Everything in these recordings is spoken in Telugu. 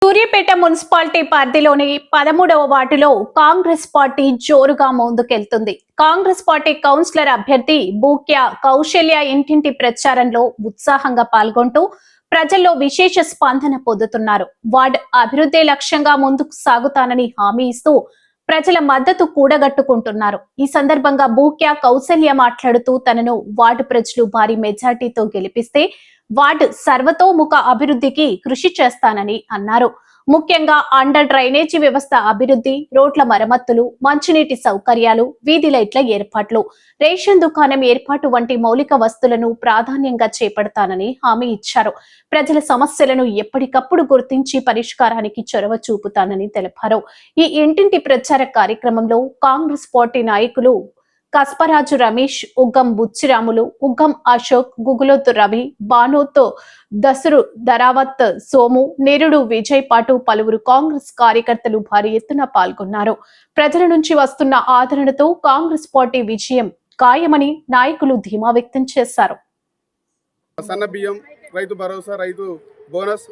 సూర్యాపేట మున్సిపాలిటీ పరిధిలోని 13వ వార్డులో కాంగ్రెస్ పార్టీ జోరుగా ముందుకెళ్తుంది. కాంగ్రెస్ పార్టీ కౌన్సిలర్ అభ్యర్థి బూక్య కౌశల్య ఇంటింటి ప్రచారంలో ఉత్సాహంగా పాల్గొంటూ ప్రజల్లో విశేష స్పందన పొందుతున్నారు. వార్డ్ అభివృద్ధి లక్ష్యంగా ముందుకు సాగుతానని హామీ ఇస్తూ ప్రజల మద్దతు కూడగట్టుకుంటున్నారు. ఈ సందర్భంగా బూక్య కౌశల్య మాట్లాడుతూ తనను వార్డు ప్రజలు భారీ మెజార్టీతో గెలిపిస్తే వార్డు సర్వతోముఖ అభివృద్ధికి కృషి చేస్తానని అన్నారు. ముఖ్యంగా అండర్ డ్రైనేజీ వ్యవస్థ అభివృద్ధి, రోడ్ల మరమ్మతులు, మంచినీటి సౌకర్యాలు, వీధి లైట్ల ఏర్పాట్లు, రేషన్ దుకాణం ఏర్పాటు వంటి మౌలిక వస్తువులను ప్రాధాన్యంగా చేపడతానని హామీ ఇచ్చారు. ప్రజల సమస్యలను ఎప్పటికప్పుడు గుర్తించి పరిష్కారానికి చొరవ చూపుతానని తెలిపారు. ఈ ఇంటింటి ప్రచార కార్యక్రమంలో కాంగ్రెస్ పార్టీ నాయకులు కస్పరాజు రమేష్, ఉగ్గం బుచ్చిరాములు, ఉగ్గం అశోక్, గుగులోతు రవి, బానోత్ దసరు ధరావత్ సోము, నిరుడు విజయ్ పాటు పలువురు కాంగ్రెస్ కార్యకర్తలు భారీ ఎత్తున పాల్గొన్నారు. ప్రజల నుంచి వస్తున్న ఆదరణతో కాంగ్రెస్ పార్టీ విజయం ఖాయమని నాయకులు ధీమా వ్యక్తం చేశారు. సన్న బియ్యం, రైతు భరోసా, రైతు బోనస్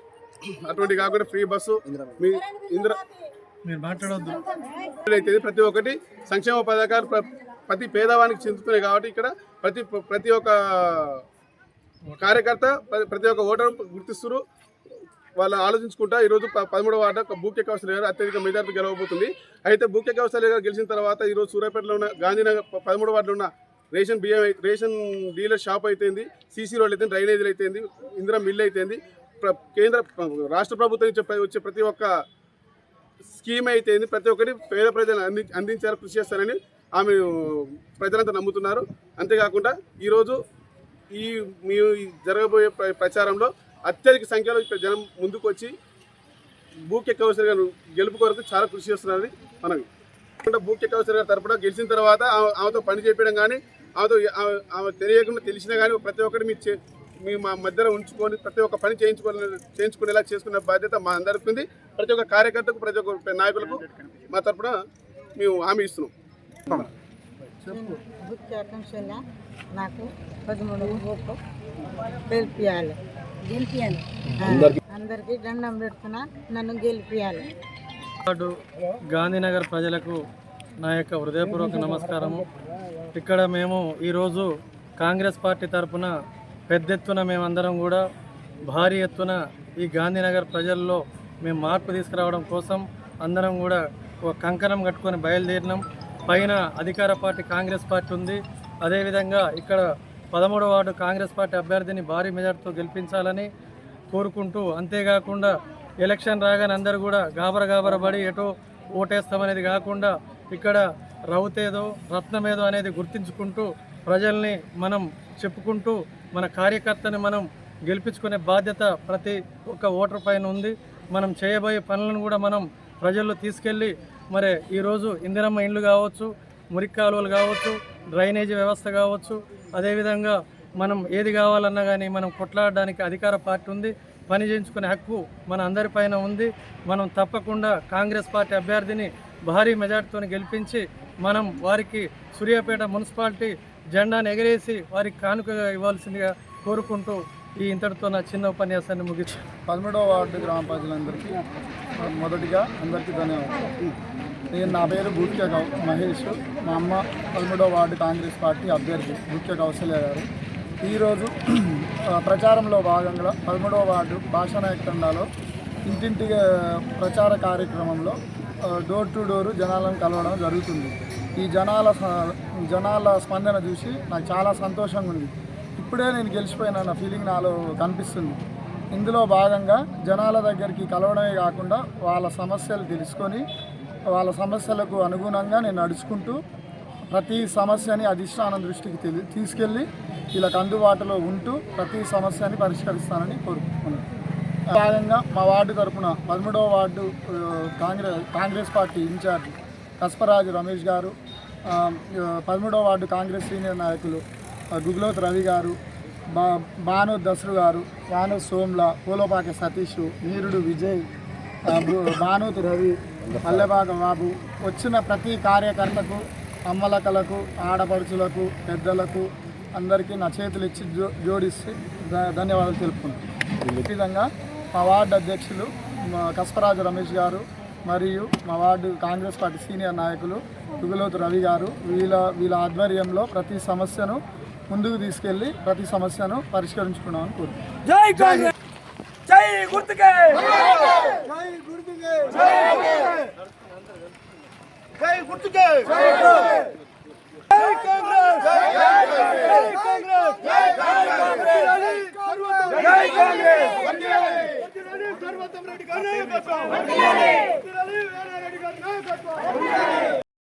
అటువంటి కాకుండా ఫ్రీ బస్సు, మీ మీరు మాట్లాడవద్దు, ప్రతి ఒక్కటి సంక్షేమ పథకాలు ప్రతి పేదవానికి చెందుతున్నాయి. కాబట్టి ఇక్కడ ప్రతి ఒక్క కార్యకర్త, ప్రతి ఒక్క ఓటర్ గుర్తిస్తున్నారు. వాళ్ళు ఆలోచించుకుంటా ఈరోజు 13వ వార్డు బూక్య కౌశల్య గారు అత్యధిక మెజార్టీ గెలవబోతుంది. అయితే బూక్య కౌశల్య గారు గెలిచిన తర్వాత ఈరోజు సూర్యాపేటలో ఉన్న గాంధీనగర్ 13వ వార్డులో ఉన్న రేషన్ బియ్యం, రేషన్ డీలర్ షాప్ అయితేంది, సీసీ రోడ్లు అయితే, డ్రైనేజీలు అయితేంది, ఇందిరా మిల్లు అయితేంది, కేంద్ర రాష్ట్ర ప్రభుత్వం నుంచి వచ్చే ప్రతి ఒక్క స్కీమ్ అయితేంది, ప్రతి ఒక్కటి పేద ప్రజలను అందించాలని కృషి చేస్తారని ఆమె ప్రజలంతా నమ్ముతున్నారు. అంతేకాకుండా ఈరోజు మీ జరగబోయే ప్రచారంలో అత్యధిక సంఖ్యలో జనం ముందుకు వచ్చి బూక్య కౌశల్య గారు గెలుపు కొరకు చాలా కృషి చేస్తున్నారని మనవి. బూక్య కౌశల్య గారి తరపున గెలిచిన తర్వాత ఆమెతో పని చేపించడం కానీ, ఆమె తెలియకుండా తెలిసినా కానీ ప్రతి ఒక్కటి మీ మా మధ్యలో ఉంచుకొని ప్రతి ఒక్క పని చేయించుకునేలా చేసుకునే బాధ్యత మా అందరికీ ఉంది. ప్రతి ఒక్క కార్యకర్తకు, ప్రతి ఒక్క నాయకులకు మా తరపున మేము హామీ ఇస్తున్నాం. నాకు 13 ఓట్లు గెలిపియాలి, అందరికీ దండం పెడుతున్నా, నన్ను గెలిపియాలి. గాంధీనగర్ ప్రజలకు నా యొక్క హృదయపూర్వక నమస్కారము. ఇక్కడ మేము ఈరోజు కాంగ్రెస్ పార్టీ తరఫున పెద్ద ఎత్తున మేమందరం కూడా భారీ ఎత్తున ఈ గాంధీనగర్ ప్రజల్లో మేము మార్పు తీసుకురావడం కోసం అందరం కూడా ఒక కంకణం కట్టుకొని బయలుదేరినాం. పైన అధికార పార్టీ కాంగ్రెస్ పార్టీ ఉంది. అదేవిధంగా ఇక్కడ 13వ వార్డు కాంగ్రెస్ పార్టీ అభ్యర్థిని భారీ మెజార్టీతో గెలిపించాలని కోరుకుంటూ, అంతేకాకుండా ఎలక్షన్ రాగానే అందరూ కూడా గాబరపడి ఎటో ఓటేస్తామనేది కాకుండా ఇక్కడ రౌతేదో రత్నమేదో అనేది గుర్తించుకుంటూ ప్రజల్ని మనం చెప్పుకుంటూ మన కార్యకర్తని మనం గెలిపించుకునే బాధ్యత ప్రతి ఒక్క ఓటర్ పైన ఉంది. మనం చేయబోయే పనులను కూడా మనం ప్రజల్లో తీసుకెళ్ళి మరి ఈరోజు ఇందిరమ్మ ఇండ్లు కావచ్చు, మురికి కాలువలు కావచ్చు, డ్రైనేజీ వ్యవస్థ కావచ్చు, అదేవిధంగా మనం ఏది కావాలన్నా కానీ మనం కొట్లాడడానికి అధికార పార్టీ ఉంది. పని చేయించుకునే హక్కు మన అందరిపైన ఉంది. మనం తప్పకుండా కాంగ్రెస్ పార్టీ అభ్యర్థిని భారీ మెజార్టీతో గెలిపించి మనం వారికి సూర్యాపేట మున్సిపాలిటీ జెండాను ఎగరేసి వారికి కానుకగా ఇవ్వాల్సిందిగా కోరుకుంటూ ఈ ఇంతటితో నా చిన్న ఉపన్యాసాన్ని ముగించాను. 13వ వార్డు గ్రామ ప్రజలందరికీ మొదటిగా అందరికీ ధన్యవాదాలు. నా పేరు బూక్య మహేష్. మా అమ్మ 13వ వార్డు కాంగ్రెస్ పార్టీ అభ్యర్థి బూక్య కౌశల్య గారు. ఈరోజు ప్రచారంలో భాగంగా 13వ వార్డు భాషానాయక తండాలో ఇంటింటి ప్రచార కార్యక్రమంలో డోర్ టు డోరు జనాలను కలవడం జరుగుతుంది. ఈ జనాల స్పందన చూసి నాకు చాలా సంతోషంగా ఉంది. ఇప్పుడే నేను గెలిచిపోయిన ఫీలింగ్ నాలో కనిపిస్తుంది. ఇందులో భాగంగా జనాల దగ్గరికి కలవడమే కాకుండా వాళ్ళ సమస్యలు తెలుసుకొని వాళ్ళ సమస్యలకు అనుగుణంగా నేను నడుచుకుంటూ ప్రతి సమస్యని అధిష్టానం దృష్టికి తీసుకెళ్ళి వీళ్ళకి అందుబాటులో ఉంటూ ప్రతి సమస్యని పరిష్కరిస్తానని కోరుకుంటున్నాను. భాగంగా మా వార్డు తరఫున 13వ ward Congress party incharge Kasparaju Ramesh గారు, 13వ వార్డు కాంగ్రెస్ సీనియర్ నాయకులు గుగులోత్ రవి గారు, బానోత్ దసరు గారు, యానోత్ సోమ్ల, పూలపాక సతీష్, నీరుడు విజయ్, బానోత్ రవి, పల్లెబాగ బాబు, వచ్చిన ప్రతి కార్యకర్తకు, అమ్మలకలకు, ఆడపడుచులకు, పెద్దలకు అందరికీ నా చేతులు ఇచ్చి జోడిస్తే ధన్యవాదాలు తెలుపుకుంటాను. ఈ విధంగా మా వార్డు అధ్యక్షులు కస్పరాజు రమేష్ గారు మరియు మా వార్డు కాంగ్రెస్ పార్టీ సీనియర్ నాయకులు తుగులోతు రవి గారు వీళ్ళ ఆధ్వర్యంలో ప్రతి సమస్యను ముందుకు తీసుకెళ్లి ప్రతి సమస్యను పరిష్కరించుకున్నామని కోరుతున్నాను.